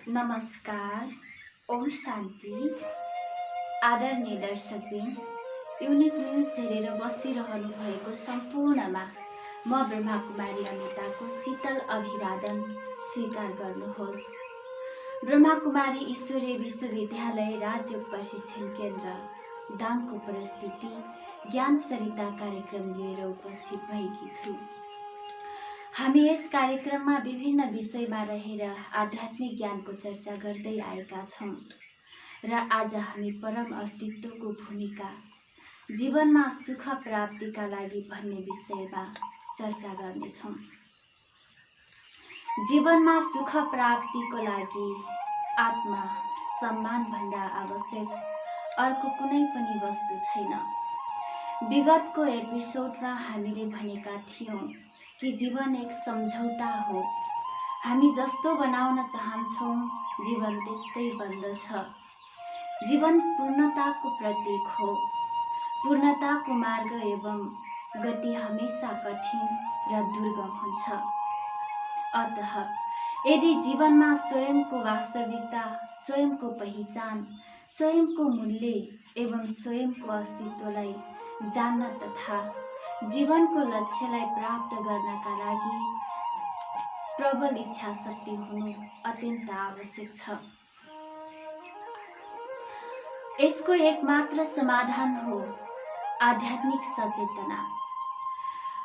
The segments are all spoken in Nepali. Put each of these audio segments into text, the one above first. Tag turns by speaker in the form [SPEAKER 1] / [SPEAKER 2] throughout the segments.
[SPEAKER 1] नमस्कार, ओम शान्ति। आदरणीय दर्शकबिन, युनिक न्युज हेरेर बसिरहनु भएको सम्पूर्णमा म ब्रह्माकुमारी अनिताको शीतल अभिवादन स्वीकार गर्नुहोस्। ब्रह्माकुमारी ईश्वरीय विश्वविद्यालय राजयोग प्रशिक्षण केन्द्र दाङको प्रस्तुति ज्ञान सरिता कार्यक्रम लिएर उपस्थित भएकी छु। हामी यस कार्यक्रममा विभिन्न विषयमा रहेर आध्यात्मिक ज्ञानको चर्चा गर्दै आएका छौं र आज हामी परम अस्तित्वको भूमिका जीवनमा सुख प्राप्तिका लागि भन्ने विषयमा चर्चा गर्नेछौं। जीवनमा सुख प्राप्तिको लागि आत्मा सम्मान भन्दा आवश्यक अर्को कुनै पनि वस्तु छैन। विगतको एपिसोडमा हामीले भनेका थियौं कि जीवन एक सम्झौता हो। हामी जस्तो बनाउन चाहन्छौं जीवन त्यस्तै बन्दछ। जीवन पूर्णताको प्रतीक हो। पूर्णताको मार्ग एवं गति हमेशा कठिन र दुर्गम हुन्छ। अतः यदि जीवनमा स्वयंको वास्तविकता, स्वयंको पहिचान, स्वयंको मूल्य एवं स्वयंको अस्तित्वलाई जान्न तथा जीवनको लक्ष्यलाई प्राप्त गर्नका लागि प्रबल इच्छा शक्ति हुनु अत्यन्त आवश्यक छ। यसको एकमात्र समाधान हो आध्यात्मिक सचेतना।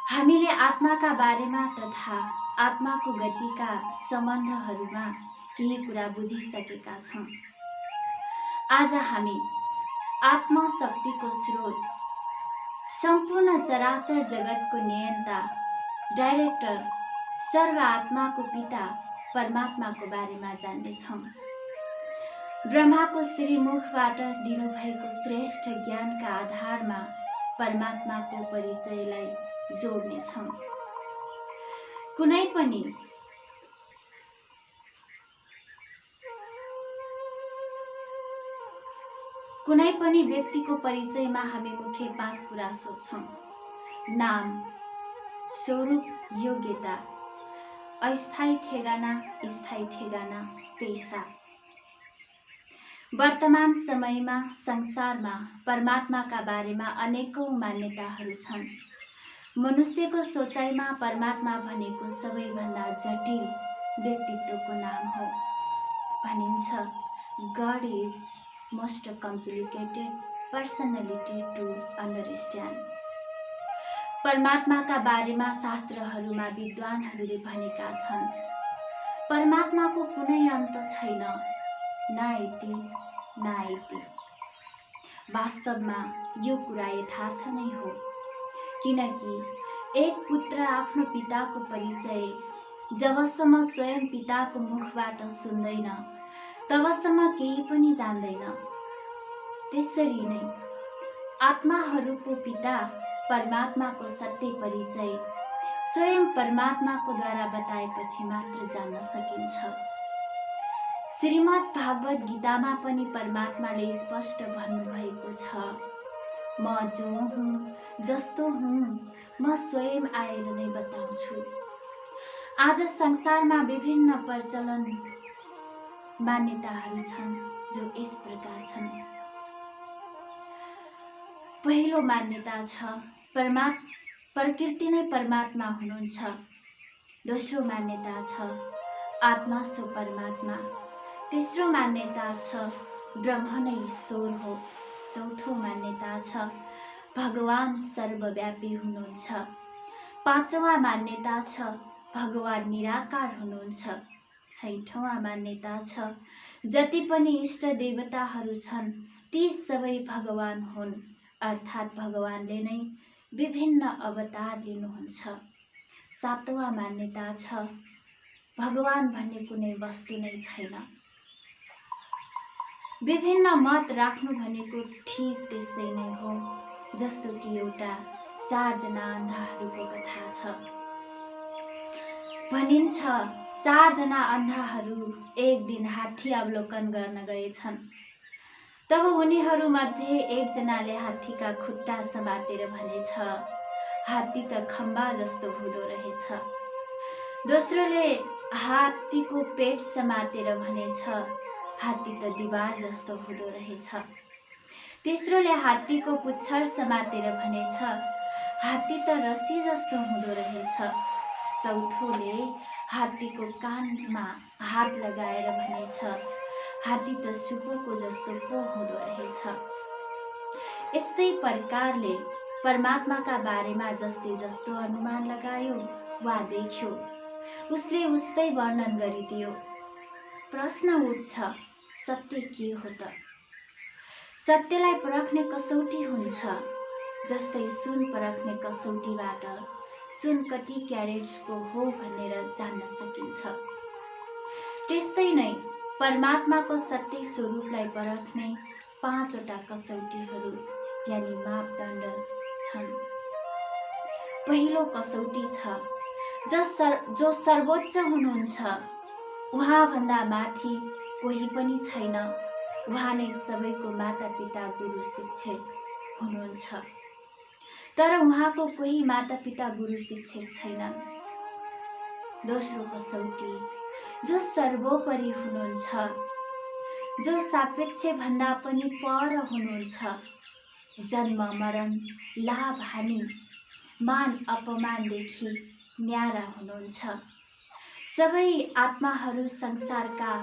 [SPEAKER 1] हामीले आत्माका बारेमा तथा आत्माको गतिका सम्बन्धहरूमा केही कुरा बुझिसकेका छौं। आज हामी आत्मशक्तिको स्रोत, सम्पूर्ण चराचर जगतको नियन्ता, डाइरेक्टर, सर्व आत्माको पिता परमात्माको बारेमा जान्नेछौं। ब्रह्माको श्रीमुखबाट दिनुभएको श्रेष्ठ ज्ञानका आधारमा परमात्माको परिचयलाई जोड्नेछौं। कुनै पनि व्यक्तिको परिचयमा हामी मुख्य 5 कुरा सोध्छौं। नाम, स्वरूप, योग्यता, अस्थायी ठेगाना, स्थायी ठेगाना, पेशा। वर्तमान समयमा संसारमा परमात्माका बारेमा अनेकौं मान्यताहरू छन्। मनुष्यको सोचाइमा परमात्मा भनेको सबैभन्दा जटिल व्यक्तित्वको नाम हो। भनिन्छ, God is most complicated personality to understand। परमात्माका बारेमा शास्त्रहरूमा विद्वानहरूले भनेका छन्, परमात्माको कुनै अन्त छैन, नाइति नाइति। वास्तवमा यो कुरा यथार्थ नै हो, किनकि एक पुत्र आफ्नो पिताको परिचय जबसम्म स्वयं पिताको मुखबाट सुन्दैन तबसम्म केही पनि जान्दैन। त्यसरी नै आत्माहरूको पिता परमात्माको सत्य परिचय स्वयं परमात्माको द्वारा बताएपछि मात्र जान्न सकिन्छ। श्रीमद् भागवत गीतामा पनि परमात्माले स्पष्ट भन्नुभएको छ, म जो हुँ, जस्तो हुँ, म स्वयं आएर नै बताउँछु। आज संसारमा विभिन्न प्रचलन मान्यताहरू छन् जो यस प्रकार छन्। पहिलो मान्यता छ, प्रकृति नै परमात्मा हुनुहुन्छ। दोस्रो मान्यता छ, आत्मा सो परमात्मा। तेस्रो मान्यता छ, ब्रह्म नै ईश्वर हो। चौथो मान्यता छ, भगवान सर्वव्यापी हुनुहुन्छ। पाँचौं मान्यता छ, भगवान निराकार हुनुहुन्छ। छैठौं मान्यता छ, जति पनि इष्ट देवताहरू छन् ती सबै भगवान हुन्, अर्थात् भगवानले नै विभिन्न अवतार लिनुहुन्छ। सातौं मान्यता छ, भगवान भन्ने कुनै वस्तु नै छैन। विभिन्न मत राख्नु भनेको ठीक त्यस्तै नै हो, जस्तो कि एउटा 4 जना अन्धाहरूको कथा छ। भनिन्छ, 4 जना अन्धाहरू एक दिन हात्ती अवलोकन गर्न गएछन्। तब उनीहरू मध्ये एकजनाले हात्तीका खुट्टा समातेर भनेछ, हात्ती त खम्बा जस्तो हुँदो रहेछ। दोस्रोले हात्तीको पेट समातेर भनेछ, हात्ती त दीवार जस्तो हुँदो रहेछ। तेस्रोले हात्तीको पुच्छर समातेर भनेछ, हात्ती त रस्सी जस्तो हुँदो रहेछ। चौथोले हात्तीको कानमा हात लगाएर भनेछ, हात्ती त सुपोको जस्तो पो हुँदो रहेछ। यस्तै प्रकारले परमात्माका बारेमा जसले जस्तो अनुमान लगायो वा देख्यो उसले उस्तै वर्णन गरिदियो। प्रश्न उठ्छ, सत्य के हो त? सत्यलाई परख्ने कसौटी हुन्छ। जस्तै सुन परख्ने कसौटीबाट सुन कति क्यारेट्सको हो भनेर जान्न सकिन्छ। त्यस्तै नै परमात्माको सत्य स्वरूपलाई परख्ने 5 वटा कसौटीहरू यानि मापदण्ड छन्। पहिलो कसौटी छ, जो सर्वोच्च हुनुहुन्छ, उहाँभन्दा माथि कोही पनि छैन। उहाँ नै सबैको माता पिता गुरु शिक्षक हुनुहुन्छ। तर उहाँको कोही माता पिता गुरु शिक्षक छैनन्। दोस्रो कसौटी, जो सर्वोपरि हुनुहुन्छ, जो सापेक्ष भन्दा पनि पर हुनुहुन्छ, जन्म मरण लाभ हानि मान अपमानदेखि न्यारा हुनुहुन्छ। सबै आत्माहरू संसारका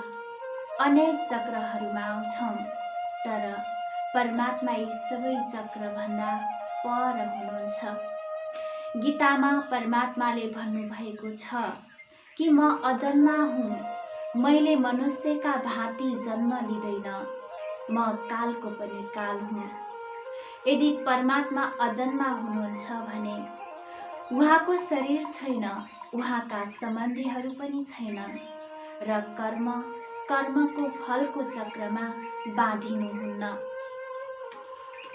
[SPEAKER 1] अनेक चक्रहरूमा आउँछौँ, तर परमात्मा यी सबै चक्रभन्दा पर हुनुहुन्छ। गीतामा परमात्माले भन्नुभएको छ कि म अजन्मा हुँ, मैले मनुष्यका भाँति जन्म लिँदैन, म कालको पनि काल हुँ। यदि परमात्मा अजन्मा हुनुहुन्छ भने उहाँको शरीर छैन, उहाँका सम्बन्धीहरू पनि छैनन् र कर्मको फलको चक्रमा बाँधिनुहुन्न।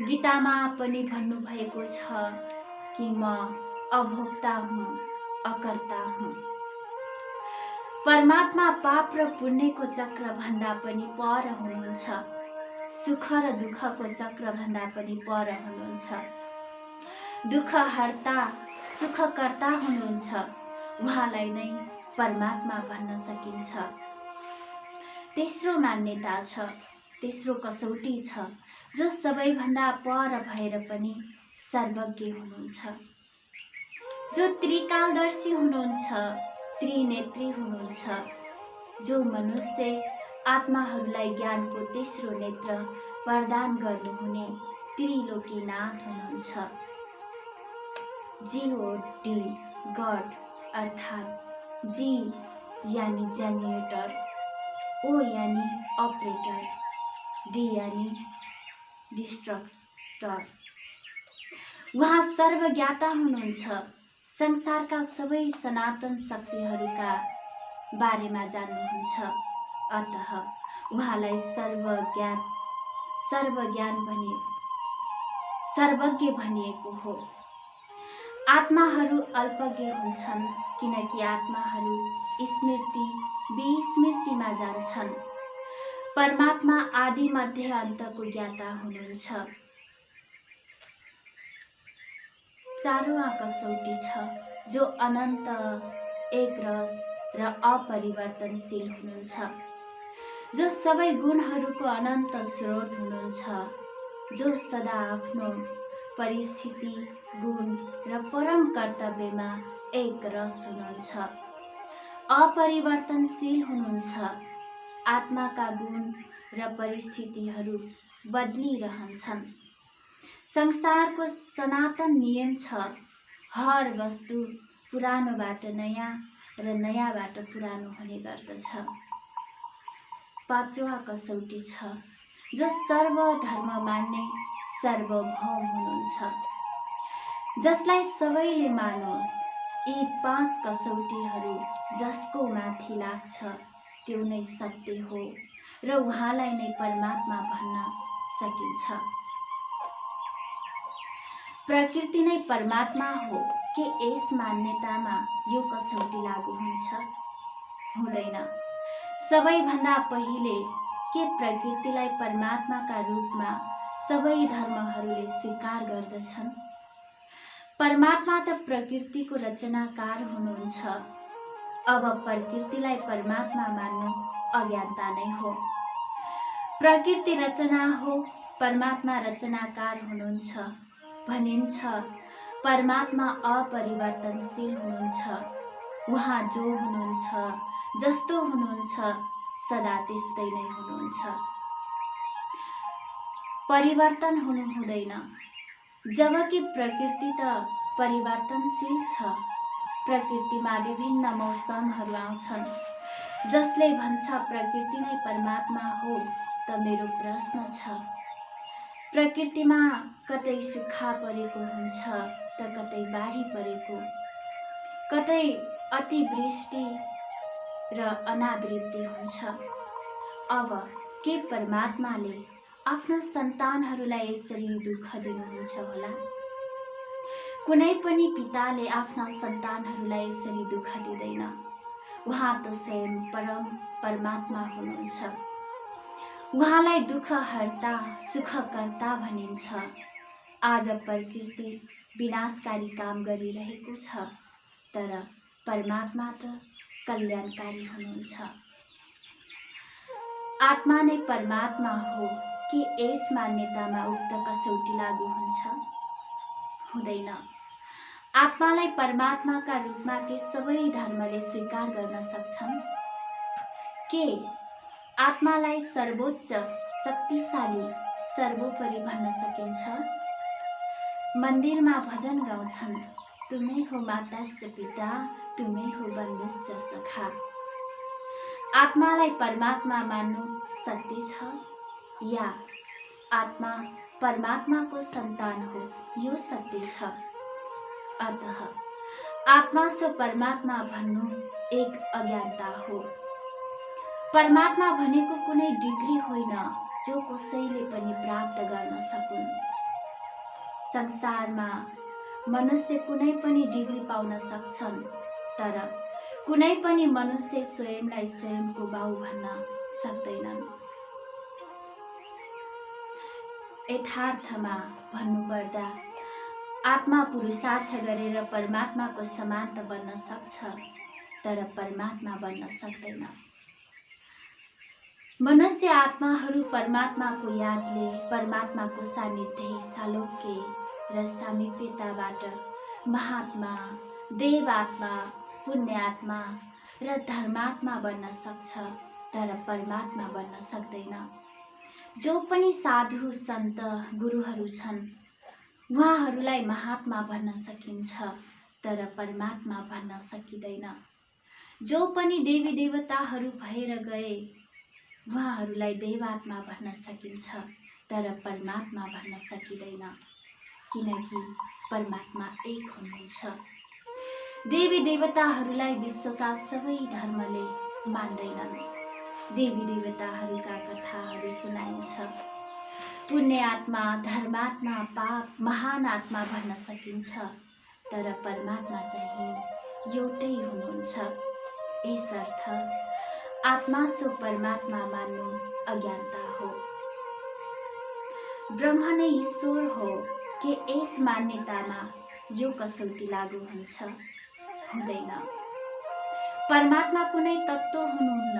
[SPEAKER 1] गीतामा पनि भन्नुभएको छ कि म अभोक्ता हुँ, अकर्ता हुँ। परमात्मा पाप र पुण्यको चक्रभन्दा पनि पर हुनुहुन्छ, सुख र दुःखको चक्रभन्दा पनि पर हुनुहुन्छ। दुःख हर्ता सुखकर्ता हुनुहुन्छ, उहाँलाई नै परमात्मा भन्न सकिन्छ। तेस्रो मान्यता छ, तेस्रो कसौटी छ, जो सबैभन्दा पर भएर पनि सर्वज्ञ हुनुहुन्छ, जो त्रिकालदर्शी हुनुहुन्छ, त्रिनेत्री हुनुहुन्छ, जो मनुष्य आत्माहरूलाई ज्ञानको तेस्रो नेत्र प्रदान गर्नुहुने त्रिलोकीनाथ हुनुहुन्छ। GOD गॉड अर्थात् जी यानी जेनरेटर, ओ यानी ऑपरेटर, डी यानी डिस्ट्रक्टर। उहाँ सर्वज्ञाता हुनुहुन्छ, संसारका सबै सनातन शक्तिहरूका बारेमा जान्नुहुन्छ। अतः उहाँलाई सर्वज्ञ भनिएको हो। आत्माहरू अल्पज्ञ हुन्छन्, किनकि आत्माहरू स्मृति विस्मृतिमा जान्छन्। परमात्मा आदि मध्य अन्तको ज्ञाता हुनुहुन्छ। चारौँ कसौटी छ, जो अनन्त एकरस र अपरिवर्तनशील हुनुहुन्छ, जो सबै गुणहरूको अनन्त स्रोत हुनुहुन्छ, जो सदा आफ्नो परिस्थिति गुण र परम कर्तव्यमा एक रस हुनुहुन्छ, अपरिवर्तनशील हुनुहुन्छ। आत्माका गुण र परिस्थितिहरू बदलिरहन्छन्। संसारको सनातन नियम छ, हर वस्तु पुरानोबाट नयाँ र नयाँबाट पुरानो हुने गर्दछ। पाँचौँ कसौटी छ, जो सर्वधर्म मान्ने सर्वभौम हुनुहुन्छ, जसलाई सबैले मानोस्। यी 5 कसौटीहरू जसको माथि लाग्छ त्यो नै सत्य हो र उहाँलाई नै परमात्मा भन्न सकिन्छ। प्रकृति नै परमात्मा हो के यस मान्यतामा यो कसौटी लागू हुन्छ? हुँदैन। सबैभन्दा पहिले के प्रकृतिलाई परमात्माका रूपमा सबै धर्महरूले स्वीकार गर्दछन्? परमात्मा त प्रकृतिको रचनाकार हुनुहुन्छ। अब प्रकृतिलाई परमात्मा मान्नु अज्ञानता नै हो। प्रकृति रचना हो, परमात्मा रचनाकार हुनुहुन्छ भनिन्छ। परमात्मा अपरिवर्तनशील हुनुहुन्छ। उहाँ जो हुनुहुन्छ, जस्तो हुनुहुन्छ, सदा त्यस्तै नै हुनुहुन्छ। परिवर्तन हुनु हुँदैन, जबकि प्रकृति त परिवर्तनशील छ। प्रकृतिमा विभिन्न मौसमहरू आउँछन्। जसले भन्छ प्रकृति नै परमात्मा हो, त मेरो प्रश्न छ, प्रकृतिमा कतै सुक्खा परेको हुन्छ त कतै बाढी परेको, कतै अतिवृष्टि र अनावृष्टि हुन्छ। अब के परमात्माले आफ्नो सन्तानहरूलाई यसरी दुःख दिनुहुन्छ होला? कुनै पनि पिताले आफ्ना सन्तानहरूलाई यसरी दुःख दिँदैन। उहाँ त स्वयं परम परमात्मा हुनुहुन्छ। उहाँलाई दुःखहर्ता, सुखकर्ता भनिन्छ। आज प्रकृति विनाशकारी काम गरिरहेको छ, तर परमात्मा त कल्याणकारी हुनुहुन्छ। आत्मा नै परमात्मा हो कि यस मान्यतामा उक्त कसौटी लागू हुन्छ? हुँदैन। आत्मालाई परमात्माका रूपमा के सबै धर्मले स्वीकार गर्न सक्छन्? के आत्मालाई सर्वोच्च, शक्तिशाली, सर्वोपरि भन्न सकिन्छ? मन्दिरमा भजन गाउँछन्, तुमै हो माताश्च पिता, तुमै हो बन्धुश्च सखा। आत्मालाई परमात्मा मान्नु सत्य छ, या आत्मा परमात्माको सन्तान हो, यो सत्य छ। अतः आत्मा सो परमात्मा भन्नु एक अज्ञानता हो। परमात्मा भनेको कुनै डिग्री होइन जो कसैले पनि प्राप्त गर्न सकुन्। संसारमा मनुष्य कुनै पनि डिग्री पाउन सक्छन्, तर कुनै पनि मनुष्य स्वयंलाई स्वयंको बाउ भन्न सक्दैनन्। यथार्थमा भन्नुपर्दा आत्मा पुरुषार्थ गरेर परमात्माको समान त बन्न सक्छ, तर परमात्मा बन्न सक्दैन। मनुष्य आत्माहरू परमात्माको यादले, परमात्माको सान्निध्य, सालोक्य र सामिप्यताबाट महात्मा, देवात्मा, पुण्यात्मा र धर्मात्मा बन्न सक्छ, तर परमात्मा बन्न सक्दैन। जो पनि साधु, सन्त, गुरुहरू छन्, उहाँहरूलाई महात्मा भन्न सकिन्छ, तर परमात्मा भन्न सकिँदैन। जो पनि देवी देवताहरू भएर गए, उहाँहरूलाई देवात्मा भन्न सकिन्छ, तर परमात्मा भन्न सकिँदैन, किनकि परमात्मा एक हुनुहुन्छ। देवी देवताहरूलाई विश्वका सबै धर्मले मान्दैनन्। देवी देवताहरूका कथाहरू सुनाइन्छ। पुण्य आत्मा, धर्मात्मा, पाप, महान आत्मा भन्न सकिन्छ, तर परमात्मा चाहिँ एउटै हुनुहुन्छ। यसर्थ आत्मा सो परमात्मा मान्नु अज्ञानता हो। ब्रह्म नै ईश्वर हो कि यस मान्यतामा यो कसौटी लागू हुन्छ? हुँदैन। परमात्मा कुनै तत्त्व हुनुहुन्न,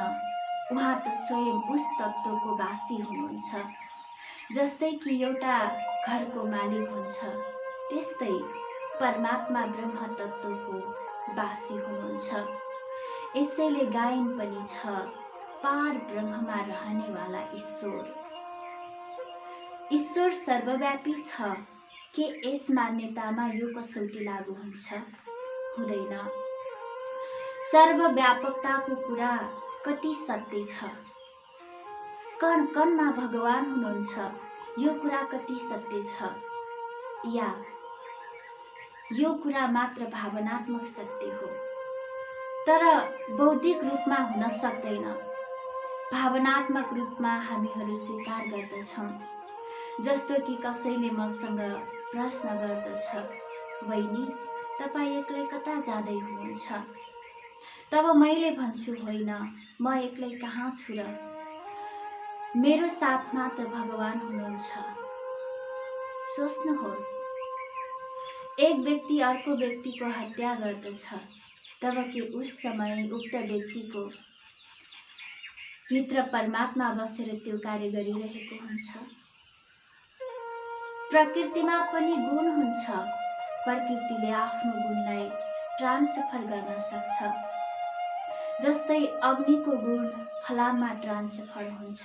[SPEAKER 1] उहाँ त स्वयं उस तत्त्वको वासी हुनुहुन्छ। जस्तै कि एउटा घरको मालिक हुन्छ, त्यस्तै परमात्मा ब्रह्म तत्त्वको वासी हुनुहुन्छ। यसैले गायन पनि छ, पार ब्रह्ममा रहनेवाला ईश्वर। ईश्वर सर्वव्यापी छ के यस मान्यतामा यो कसौटी लागू हुन्छ? हुँदैन। सर्वव्यापकताको कुरा कति सत्य छ। कण कणमा भगवान हुनुहुन्छ, यो कुरा कति सत्य छ, या यो कुरा मात्र भावनात्मक सत्य हो, तर बौद्धिक रूपमा हुन सक्दैन। भावनात्मक रूपमा हामीहरू स्वीकार गर्दछौँ। जस्तो कि कसैले मसँग प्रश्न गर्दछ, बहिनी तपाईँ एक्लै कता जाँदै हुनुहुन्छ? तब मैले भन्छु, होइन, म एक्लै कहाँ छु र, मेरो साथमा त भगवान हुनुहुन्छ। सोच्नुहोस्, एक व्यक्ति अर्को व्यक्तिको हत्या गर्दछ, तब कि उस समय उक्त व्यक्तिको भित्र परमात्मा बसेर त्यो कार्य गरिरहेको हुन्छ। प्रकृतिमा पनि गुण हुन्छ, प्रकृतिले आफ्नो गुणलाई ट्रान्सफर गर्न सक्छ। जस्तै अग्निको गुण फलाममा ट्रान्सफर हुन्छ।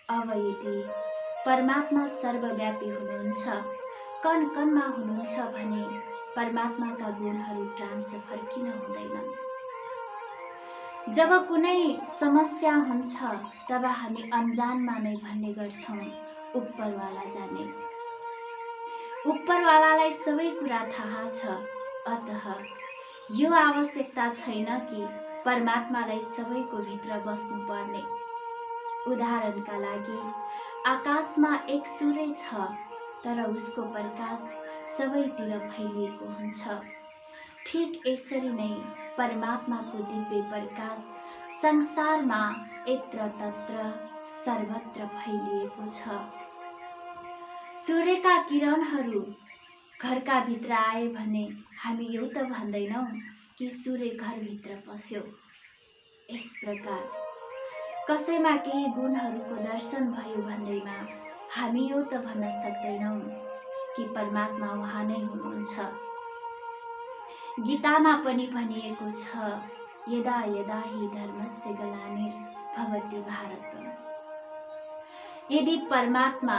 [SPEAKER 1] अब यदि परमात्मा सर्वव्यापी हुनुहुन्छ, कण कणमा हुनुहुन्छ भने परमात्माका गुणहरू ट्रान्सफर किन हुँदैनन्? जब कुनै समस्या हुन्छ तब हामी अनजानमा नै भन्ने गर्छौँ, उपरवाला जाने। उपरवालालाई सबै कुरा थाहा छ, अतः यो आवश्यकता छैन कि परमात्मालाई सबैको भित्र बस्नुपर्ने। उदाहरणका लागि आकाशमा एक सूर्य छ, तर उसको प्रकाश सबैतिर फैलिएको हुन्छ। ठीक यसरी नै परमात्माको दिव्य प्रकाश संसारमा यत्र तत्र सर्वत्र फैलिएको छ। सूर्यका किरणहरू घरका भित्र आए भने हामी यो त भन्दैनौँ कि सूर्य घरभित्र पस्यो। यस प्रकार कसैमा केही गुणहरूको दर्शन भयो भन्दैमा हामी यो त भन्न सक्दैनौँ कि परमात्मा उहाँ नै हुनुहुन्छ। गीतामा पनि भनिएको छ, यदा यदा हि धर्मस्य ग्लानिर् भवति भारत। यदि परमात्मा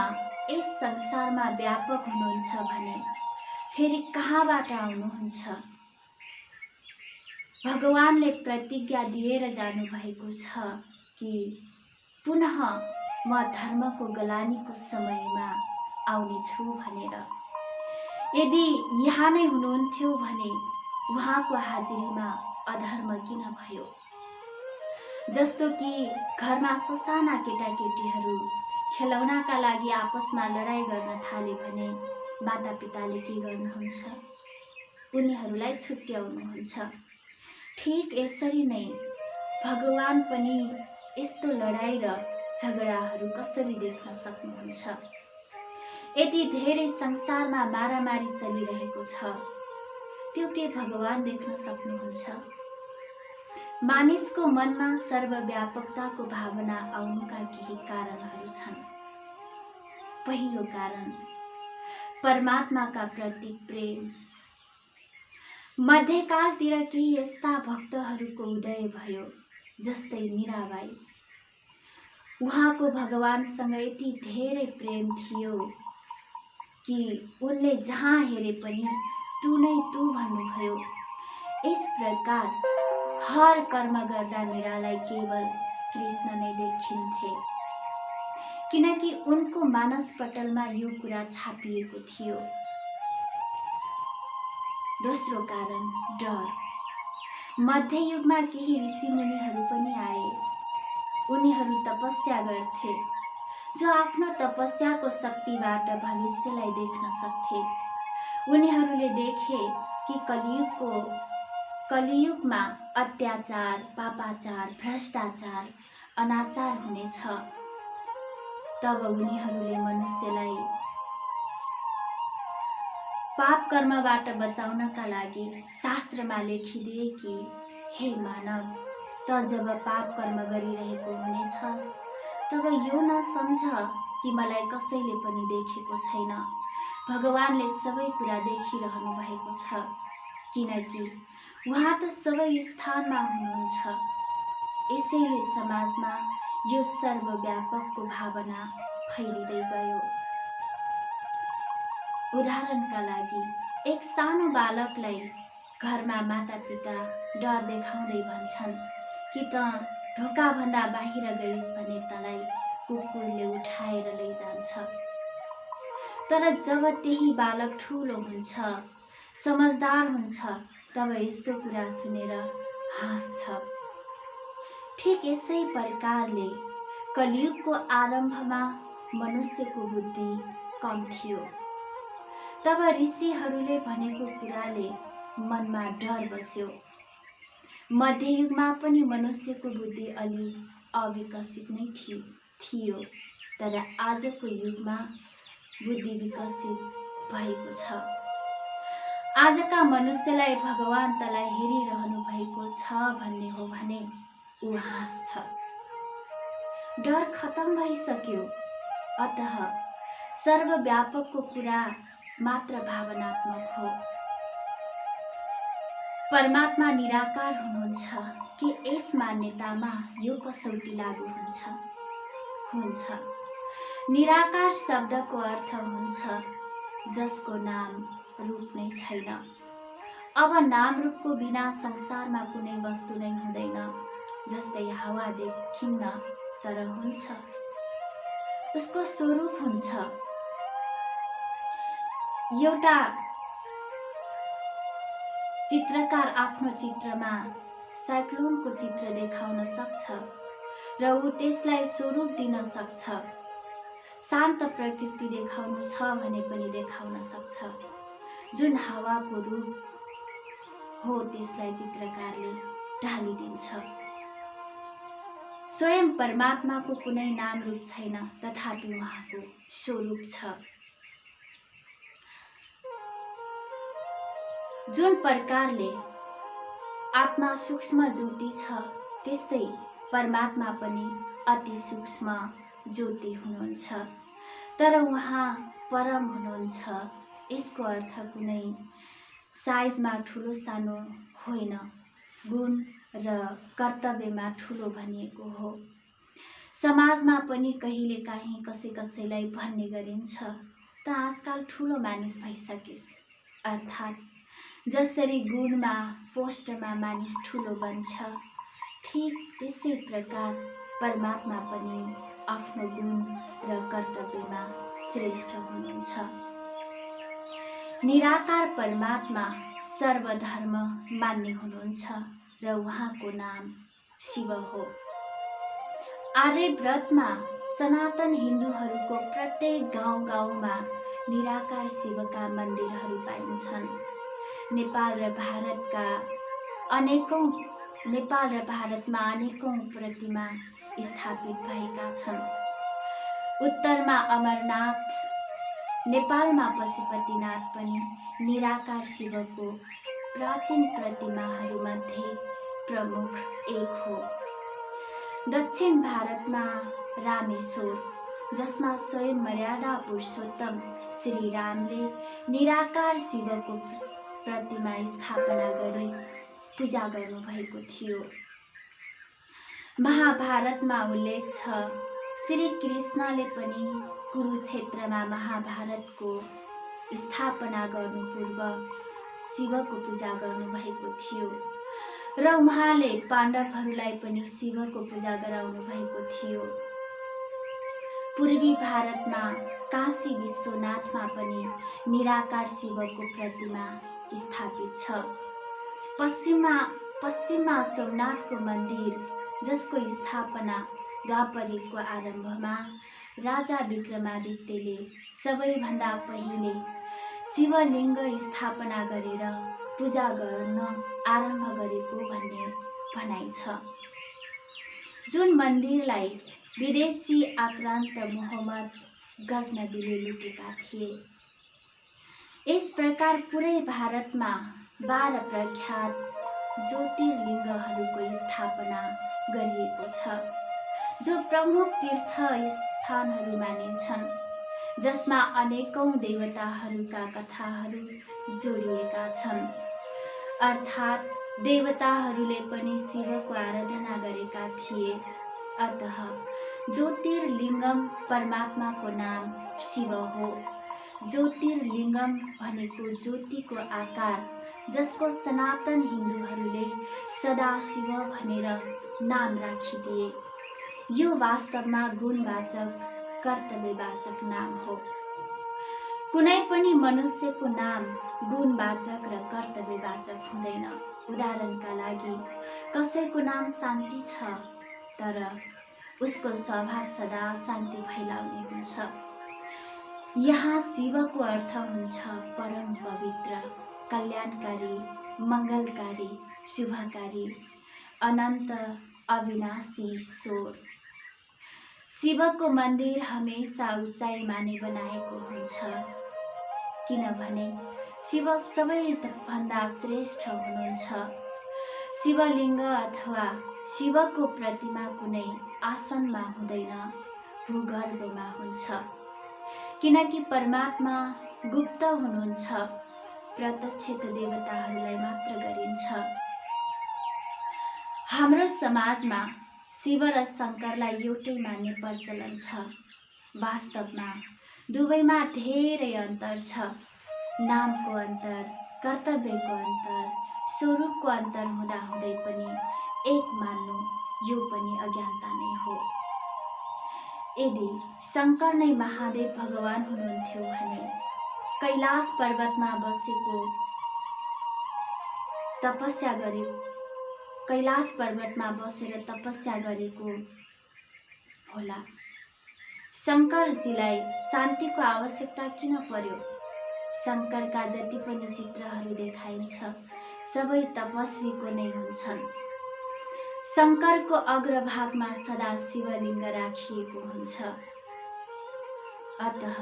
[SPEAKER 1] यस संसारमा व्यापक हुनुहुन्छ भने फेरि कहाँबाट आउनुहुन्छ? भगवानले प्रतिज्ञा दिएर जानुभएको छ कि पुनः म धर्मको ग्लानीको समयमा आउनेछु भनेर। यदि यहाँ नै हुनुहुन्थ्यो भने उहाँको हाजिरीमा अधर्म किन भयो? जस्तो कि घरमा ससाना केटाकेटीहरू खेलौनाका लागि आपसमा लडाई गर्न थाले भने मातापिताले के गर्नुहुन्छ? उनीहरूलाई छुट्याउनुहुन्छ। ठीक यसरी नै भगवान पनि यस्तो लडाई र झगडाहरू कसरी देख्न सक्नुहुन्छ? यति धेरै संसारमा मारामारी चलिरहेको छ, त्यो के भगवान देख्न सक्नुहुन्छ? मानिसको मनमा सर्वव्यापकताको भावना आउनुका केही कारणहरू छन्। पहिलो कारण परमात्माका प्रति प्रेम। मध्यकालतिर केही यस्ता भक्तहरूको उदय भयो, जस्तै मीराबाई। उहाँको भगवानसँग यति धेरै प्रेम थियो कि उनले जहाँ हेरे पनि तू नै तू भन्नुभयो। इस प्रकार हर कर्म गर्दा मीरालाई केवल कृष्ण नै देखिन्थे, किनकि उनको मानसपटलमा यो कुरा छापिएको थियो। दोस्रो कारण डर। मध्ययुगमा केही ऋषिमुनिहरू पनि आए। उनीहरू तपस्या गर्थे, जो आफ्नो तपस्याको शक्तिबाट भविष्यलाई देख्न सक्थे। उनीहरूले देखे कि कलियुगमा अत्याचार, पापाचार, भ्रष्टाचार, अनाचार हुनेछ। तब उनीहरूले मनुष्यलाई पाप कर्मबाट बचाउनका लागि शास्त्रमा लेखिदिए कि हे मानव, त जब पाप कर्म गरिरहेको हुनेछस् तब यो नसम्झ कि मलाई कसैले पनि देखेको छैन। भगवानले सबै कुरा देखिरहनु भएको छ, किनकि उहाँ त सबै स्थानमा हुनुहुन्छ। यसैले समाजमा यो सर्वव्यापकको भावना फैलिँदै गयो। उदाहरणका लागि एक सानो बालकलाई घरमा मातापिता डर देखाउँदै भन्छन् कि त ढोकाभन्दा बाहिर गइस् भने तँलाई कुकुरले उठाएर लैजान्छ। तर जब त्यही बालक ठुलो हुन्छ, समझदार हुन्छ, तब यस्तो कुरा सुनेर हाँस्छ। ठीक यसै प्रकारले कलियुगको आरम्भमा मनुष्यको बुद्धि कम थियो। तब ऋषिहरूले भनेको कुराले मनमा डर बस्यो। मध्ययुगमा पनि मनुष्यको बुद्धि अलि अविकसित नै थियो, तर आजको युगमा बुद्धि विकसित भएको छ। आजका मनुष्यलाई भगवान तलाई हेरिरहनु भएको छ भन्ने हो भने ऊ हाँस्छ। डर खत्म भइसक्यो। अतः सर्वव्यापकको कुरा मात्र भावनात्मक हो। परमात्मा निराकार हुनुहुन्छ कि यस मान्यतामा यो कसौटी लागू हुन्छ? हुन्छ। निराकार शब्दको अर्थ हुन्छ जसको नाम रूप नै छैन। अब नाम रूपको बिना संसारमा कुनै वस्तु नै हुँदैन। जस्तै हावा देखिन्न तर हुन्छ, उसको स्वरूप हुन्छ। एउटा चित्रकार आफ्नो चित्रमा साइक्लोनको चित्र देखाउन सक्छ र ऊ त्यसलाई स्वरूप दिन सक्छ। शान्त प्रकृति देखाउनु छ भने पनि देखाउन सक्छ। जुन हावाको रूप हो त्यसलाई चित्रकारले ढालिदिन्छ। स्वयं परमात्माको कुनै नाम रूप छैन, तथापि उहाँको स्वरूप छ। जुन प्रकारले आत्मा सूक्ष्म ज्योति छ, त्यस्तै परमात्मा पनि अति सूक्ष्म ज्योति हुनुहुन्छ। तर उहाँ परम हुनुहुन्छ। यसको अर्थ कुनै साइजमा ठुलो सानो होइन, गुण र कर्तव्यमा ठुलो भनिएको हो। समाजमा पनि कहिलेकाहीँ कसैलाई भन्ने गरिन्छ, त आजकल ठुलो मानिस भइसकिस्। अर्थात् जसरी गुणमा पोस्टमा मानिस ठुलो बन्छ, ठीक त्यसै प्रकार परमात्मा पनि आफ्नो गुण र कर्तव्यमा श्रेष्ठ हुनुहुन्छ। निराकार परमात्मा सर्वधर्म मान्ने हुनुहुन्छ र उहाँको नाम शिव हो। आर्यव्रतमा सनातन हिन्दूहरूको प्रत्येक गाउँमा निराकार शिवका मन्दिरहरू पाइन्छन्। नेपाल र भारतमा अनेकौं प्रतिमा स्थापित भएका छन्। उत्तरमा अमरनाथ, नेपालमा पशुपतिनाथ पनि निराकार शिवको प्राचीन प्रतिमाहरूमध्ये प्रमुख एक हो। दक्षिण भारतमा रामेश्वर, जसमा स्वयं मर्यादा पुरुषोत्तम श्री रामले निराकार शिवको प्रतिमा स्थापना गरी पूजा गर्नुभएको थियो। महाभारतमा उल्लेख छ, श्री कृष्णले पनि कुरुक्षेत्रमा महाभारतको स्थापना गर्नु पूर्व शिवको पूजा गर्नुभएको थियो र उहाँले पाण्डवहरूलाई पनि शिवको पूजा गराउनु भएको थियो। पूर्वी भारतमा काशी विश्वनाथमा पनि निराकार शिवको प्रतिमा स्थापित छ। पश्चिममा सोमनाथको मन्दिर, जसको स्थापना द्वापरयुगको आरम्भमा राजा विक्रमादित्यले सबैभन्दा पहिले शिवलिङ्ग स्थापना गरेर पूजा गर्न आरम्भ गरेको भन्ने भनाइ छ। जुन मन्दिरलाई विदेशी आक्रान्त मोहम्मद गजनबीले लुटेका थिए। यस प्रकार पुरै भारतमा 12 प्रख्यात ज्योतिर्लिङ्गहरूको स्थापना गरिएको छ, जो प्रमुख तीर्थ स्थानहरू मानिन्छन्, जसमा अनेकौं देवताहरूका कथाहरू जोडिएका छन्। अर्थात् देवताहरूले पनि शिवको आराधना गरेका थिए। अतः ज्योतिर्लिङ्गम परमात्माको नाम शिव हो। ज्योतिर्लिङ्गम भनेको ज्योतिको आकार, जसको सनातन हिन्दूहरूले सदाशिव भनेर नाम राखिदिए। यो वास्तवमा गुणवाचक, कर्तव्यवाचक नाम हो। कुनै पनि मनुष्यको नाम गुणवाचक र कर्तव्यवाचक हुँदैन। उदाहरणका लागि, कसैको नाम शान्ति छ, तर उसको स्वभाव सदा शान्ति फैलाउने हुन्छ। यहाँ शिवको अर्थ हुन्छ परम पवित्र, कल्याणकारी, मङ्गलकारी, शुभकारी, अनन्त, अविनाशी ईश्वर। शिवको मन्दिर हमेशा उचाइमा नै बनाएको हुन्छ, किनभने शिव सबैभन्दा श्रेष्ठ हुनुहुन्छ। शिवलिङ्ग अथवा शिवको प्रतिमा कुनै आसनमा हुँदैन, भूगर्भमा हुन्छ। किनकि परमात्मा गुप्त हुनुहुन्छ, प्रत्यक्ष त देवताहरूलाई मात्र गरिन्छ। हाम्रो समाजमा शिव र शङ्करलाई एउटै मान्ने प्रचलन छ। वास्तवमा दुवैमा धेरै अन्तर छ। नामको अन्तर, कर्तव्यको अन्तर, स्वरूपको अन्तर हुँदाहुँदै पनि एक मान्नु यो पनि अज्ञानता नै हो। यदि शङ्कर नै महादेव भगवान हुनुहुन्थ्यो भने कैलाश पर्वतमा बसेको कैलाश पर्वतमा बसेर तपस्या गरेको होला। शङ्करजीलाई शान्तिको आवश्यकता किन पर्यो? शङ्करका जति पनि चित्रहरू देखाइन्छ सबै तपस्वीको नै हुन्छन्। शङ्करको अग्रभागमा सदा शिवलिङ्ग राखिएको हुन्छ। अतः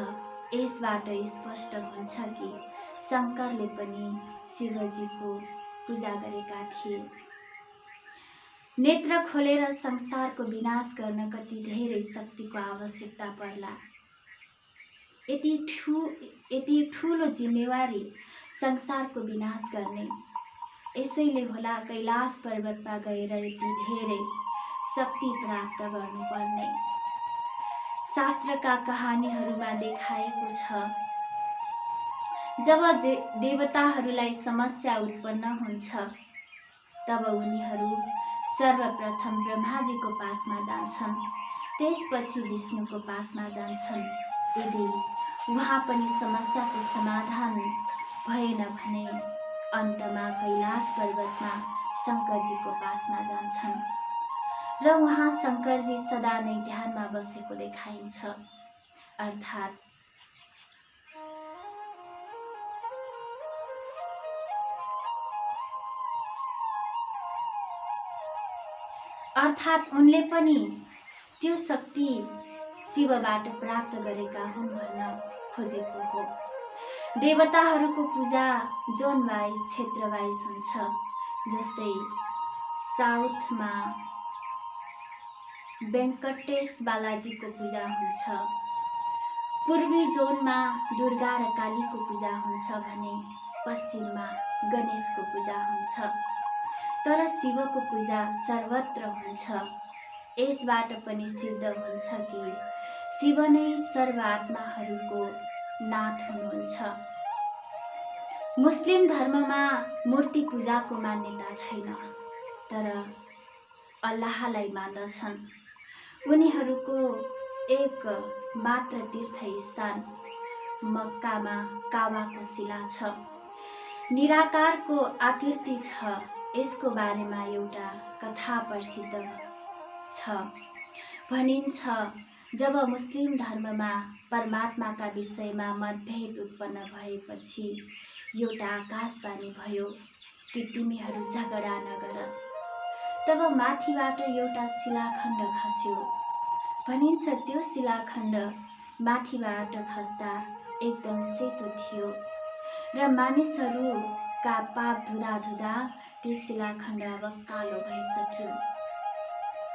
[SPEAKER 1] यसबाट स्पष्ट हुन्छ कि शङ्करले पनि शिवजीको पूजा गरेका थिए। नेत्र खोलेर संसारको विनाश गर्न कति धेरै शक्तिको आवश्यकता पर्ला। यति ठुलो जिम्मेवारी संसारको विनाश गर्ने। यसैले होला कैलाश पर्वतमा गएर यति धेरै शक्ति प्राप्त गर्नुपर्ने। शास्त्रका कहानीहरूमा देखाएको छ, जब देवताहरूलाई समस्या उत्पन्न हुन्छ तब उनीहरू सर्वप्रथम ब्रह्माजीको पासमा जान्छन्, त्यसपछि विष्णुको पासमा जान्छन्। यदि उहाँ पनि समस्याको समाधान भएन भने अन्तमा कैलाश पर्वतमा शङ्करजीको पासमा जान्छन् र उहाँ शङ्करजी सदा नै ध्यानमा बसेको देखाइन्छ। अर्थात् उनले पनि त्यो शक्ति शिवबाट प्राप्त गरेका हुन् भन्न खोजेको हो। देवताहरूको पूजा जोन वाइज, क्षेत्र वाइज हुन्छ। जस्तै साउथमा वेंकटेश बालाजीको पूजा हुन्छ, पूर्वी जोनमा दुर्गा र कालीको पूजा हुन्छ भने पश्चिममा गणेशको पूजा हुन्छ। तर शिवको पूजा सर्वत्र हुन्छ। यसबाट पनि सिद्ध हुन्छ कि शिव नै सर्व आत्माहरूको नाथ हुनुहुन्छ। मुस्लिम धर्ममा मूर्ति पूजाको मान्यता छैन, तर अल्लाहलाई मान्दछन्। उनीहरूको एक मात्र तीर्थस्थान मक्कामा काबाको शिला छ। निराकारको आकृति छ। यसको बारेमा एउटा कथा प्रसिद्ध छ। भनिन्छ जब मुस्लिम धर्ममा परमात्माका विषयमा मतभेद उत्पन्न भएपछि एउटा आकाशवाणी भयो कि तिमीहरू झगडा नगर। तब माथिबाट एउटा शिलाखण्ड खस्यो। भनिन्छ त्यो शिलाखण्ड माथिबाट खस्दा एकदम सेतो थियो र मानिसहरूका पाप धुँदा धुँदा त्यो शिलाखण्ड अब कालो भइसक्यो।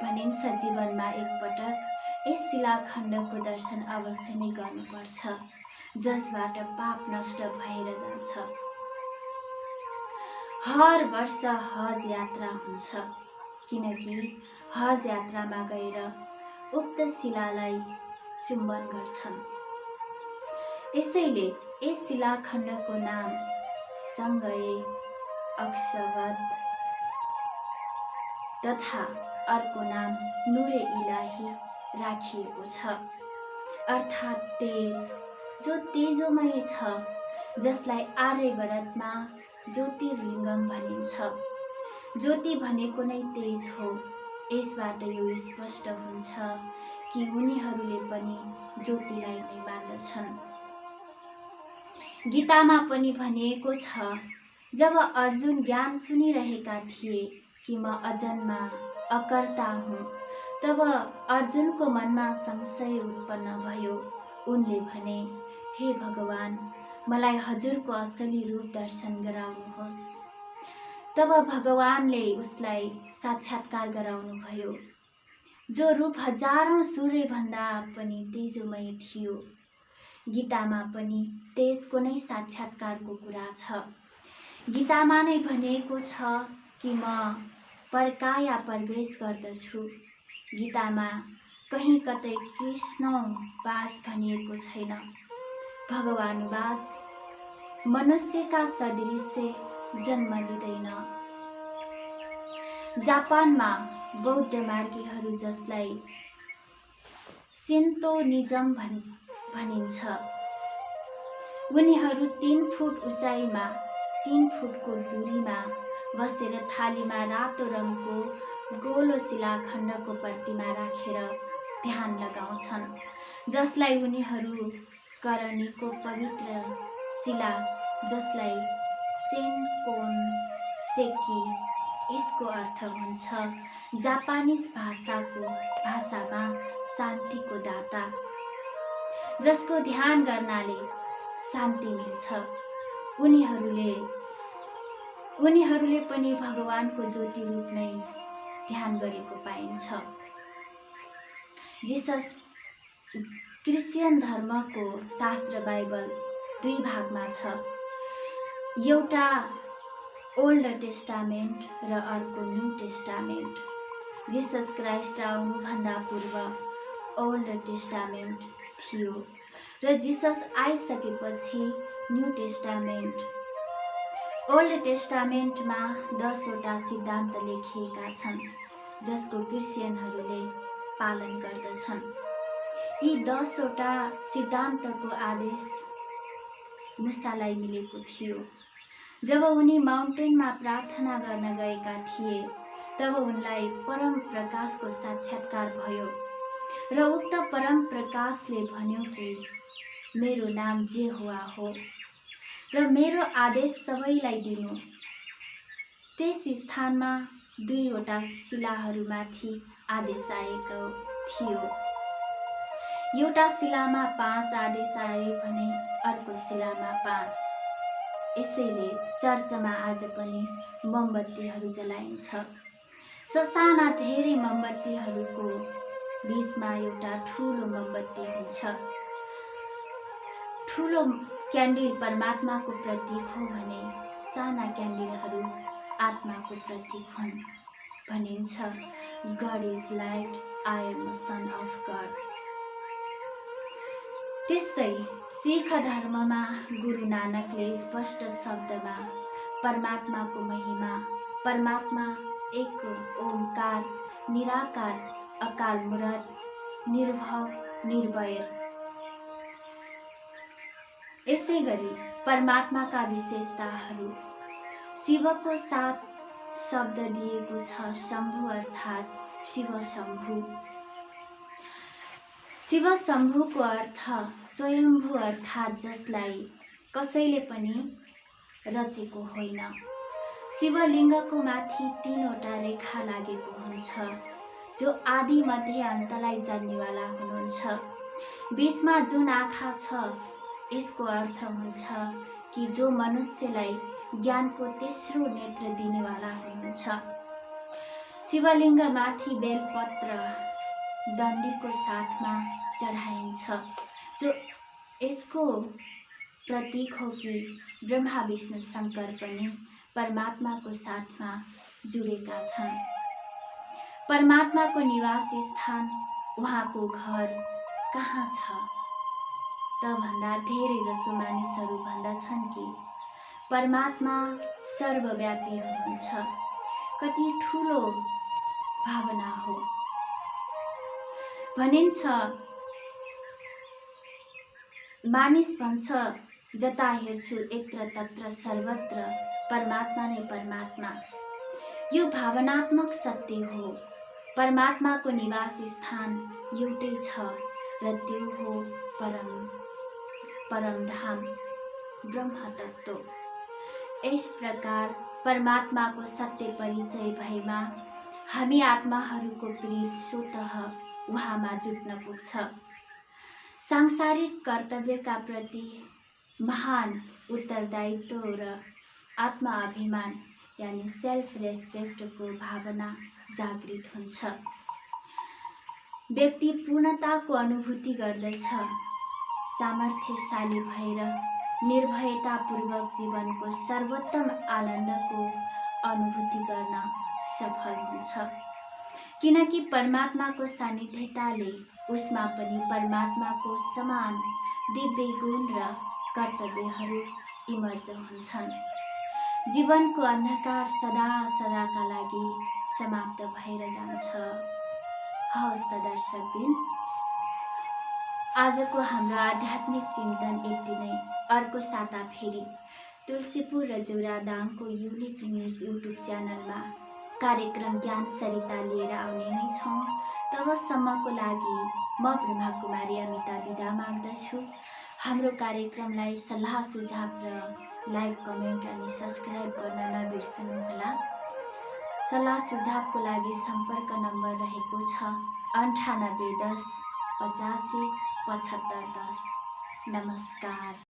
[SPEAKER 1] भनिन्छ जीवनमा एकपटक यस शिलाखण्डको दर्शन अवश्य नै गर्नुपर्छ, जसबाट पाप नष्ट भएर जान्छ। हर वर्ष हज यात्रा हुन्छ, किनकि हज यात्रामा गएर उक्त शिलालाई चुम्बन गर्छन्। यसैले यस शिलाखण्डको नाम सँगै अक्सवद तथा अर्को नाम नूरे इलाही राखिएको छ। अर्थात् तेज, जो तेजोमय छ, जसलाई आर्यवर्तमा ज्योतिर्लिङ्गम भनिन्छ। ज्योति भनेको नै तेज हो। यसबाट यो स्पष्ट हुन्छ कि उनीहरूले पनि ज्योतिलाई नै मान्दछन्। गीतामा पनि भनिएको छ, जब अर्जुन ज्ञान सुनिरहेका थिए कि म अजन्मा अकर्ता हुँ, तब अर्जुनको मनमा संशय उत्पन्न भयो। उनले भने, हे भगवान, मलाई हजुरको असली रूप दर्शन गराउनुहोस्। तब भगवानले उसलाई साक्षात्कार गराउनुभयो, जो रूप हजारौं सूर्यभन्दा पनि तेजोमय थियो। गीतामा पनि तेजको नै साक्षात्कारको कुरा छ। गीतामा नै भनिएको छ कि म परकाया प्रवेश गर्दछु। गीतामा कहीँ कतै कृष्णवास भनिएको छैन। भगवानुवास मनुष्यका सदृश्य जन्म लिँदैन। जापानमा बौद्ध मार्गीहरू जसलाई शिन्तोनिजम भनिन्छ, उनीहरू 3 फुट उचाइमा 3 फुटको दूरीमा बसेर थालीमा रातो रङको गोलो शिलाखण्डको प्रतिमा राखेर ध्यान लगाउँछन्, जसलाई उनीहरू करणीको पवित्र शिला, जसलाई चेनकोन सेकी, यसको अर्थ हुन्छ जापानिज भाषामा शान्तिको दाता, जसको ध्यान गर्नाले शान्ति मिल्छ। उनीहरूले पनि भगवानको ज्योति रूप नै ध्यान गरेको पाइन्छ। जिसस क्रिश्चियन धर्मको शास्त्र बाइबल 2 भागमा छ, एउटा ओल्ड टेस्टामेन्ट र अर्को न्यू टेस्टामेन्ट। जिसस क्राइस्ट आउनुभन्दा पूर्व ओल्ड टेस्टामेन्ट थियो र जिसस आइसकेपछि न्यू टेस्टामेन्ट। ओल्ड टेस्टामेन्टमा 10 वटा सिद्धान्त लेखिएका छन्, जसको क्रिश्चियनहरूले पालन गर्दछन्। यी 10 वटा सिद्धान्तको आदेश मुसालाई मिलेको थियो। जब उनी माउन्टेनमा प्रार्थना गर्न गएका थिए, तब उनलाई परम प्रकाशको साक्षात्कार भयो र उक्त परम प्रकाशले भन्यो कि मेरो नाम जेहोवा हो र मेरो आदेश सबैलाई दिनु। त्यस स्थानमा 2 वटा शिलाहरूमाथि आदेश आएको थियो। एउटा शिलामा 5 आदेश आए भने अर्को शिलामा 5। यसैले चर्चमा आज पनि मोमबत्तीहरू जलाइन्छ। ससाना धेरै मोमबत्तीहरूको बीचमा एउटा ठुलो मोमबत्ती हुन्छ। ठुलो क्यान्डल परमात्माको प्रतीक हो भने साना क्यान्डलहरू आत्माको प्रतीक हुन्। भनिन्छ, god is light, I am a son of god. त्यस्तै सिख धर्ममा गुरु नानकले स्पष्ट शब्दमा परमात्माको महिमा, परमात्मा एक ओंकार, निराकार, अकाल मूर्त, निर्भव, निर्वैर। यसै गरी परमात्माका विशेषताहरू शिवको 7 शब्द दिएको छ। शम्भु अर्थात् शिव शम्भु। शिव शम्भुको अर्थ स्वयम्भू अर्थात् जसलाई कसैले पनि रचेको होइन। शिवलिङ्गको माथि 3 वटा रेखा लागेको हुन्छ, जो आदि मध्य अन्तलाई जान्नेवाला हुनुहुन्छ। बीचमा जुन आँखा छ, यसको अर्थ हुन्छ कि जो मनुष्यलाई ज्ञानको तेस्रो नेत्र दिनेवाला हुनुहुन्छ। शिवलिङ्गमाथि बेलपत्र दण्डीको साथमा चढाइन्छ, जो यसको प्रतीक हो कि ब्रह्मा विष्णु शङ्कर पनि परमात्माको साथमा जुडेका छन्। परमात्माको निवास स्थान, उहाँको घर कहाँ छ त भन्दा धेरै जसो मानिसहरू भन्दछन् कि परमात्मा सर्वव्यापी हुनुहुन्छ। कति ठुलो भावना हो। भनिन्छ, मानिस भन्छ, जता हेर्छु यत्र तत्र सर्वत्र परमात्मा नै परमात्मा। यो भावनात्मक सत्य हो। परमात्माको निवास स्थान एउटै छ र त्यो हो परमधाम, ब्रह्म तत्त्व। यस प्रकार परमात्माको सत्य परिचय भएमा हामी आत्माहरूको प्रीत स्वतः उहाँमा जुट्न पुग्छ। सांसारिक कर्तव्यका प्रति महान उत्तरदायित्व र आत्मअभिमान यानि सेल्फ रेस्पेक्टको भावना जागृत हुन्छ। व्यक्ति पूर्णताको अनुभूति गर्दछ, सामर्थ्यशाली भएर निर्भयतापूर्वक जीवनको सर्वोत्तम आनन्दको अनुभूति गर्न सफल हुन्छ। किनकि परमात्माको सान्निध्यताले उसमा पनि परमात्माको समान दिव्य गुण र कर्तव्यहरू इमर्ज हुन्छन्। जीवनको अन्धकार सदा सदाका लागि समाप्त भएर जान्छ। हवस् त दर्शकबिन, आजको हाम्रो आध्यात्मिक चिन्तन यति नै। अर्को साता फेरि तुलसीपुर र जोरादाङको युनिक न्युज युट्युब च्यानलमा कार्यक्रम ज्ञान सरिता लिएर आउने नै छौँ। तबसम्मको लागि म ब्रह्मा कुमारी अमिता बिदा माग्दछु। हाम्रो कार्यक्रमलाई सल्लाह सुझाव र लाइक कमेन्ट अनि सब्सक्राइब गर्न नबिर्सनुहोला। सल्लाह सुझावको लागि सम्पर्क नम्बर रहेको छ 9810 85 7510। नमस्कार।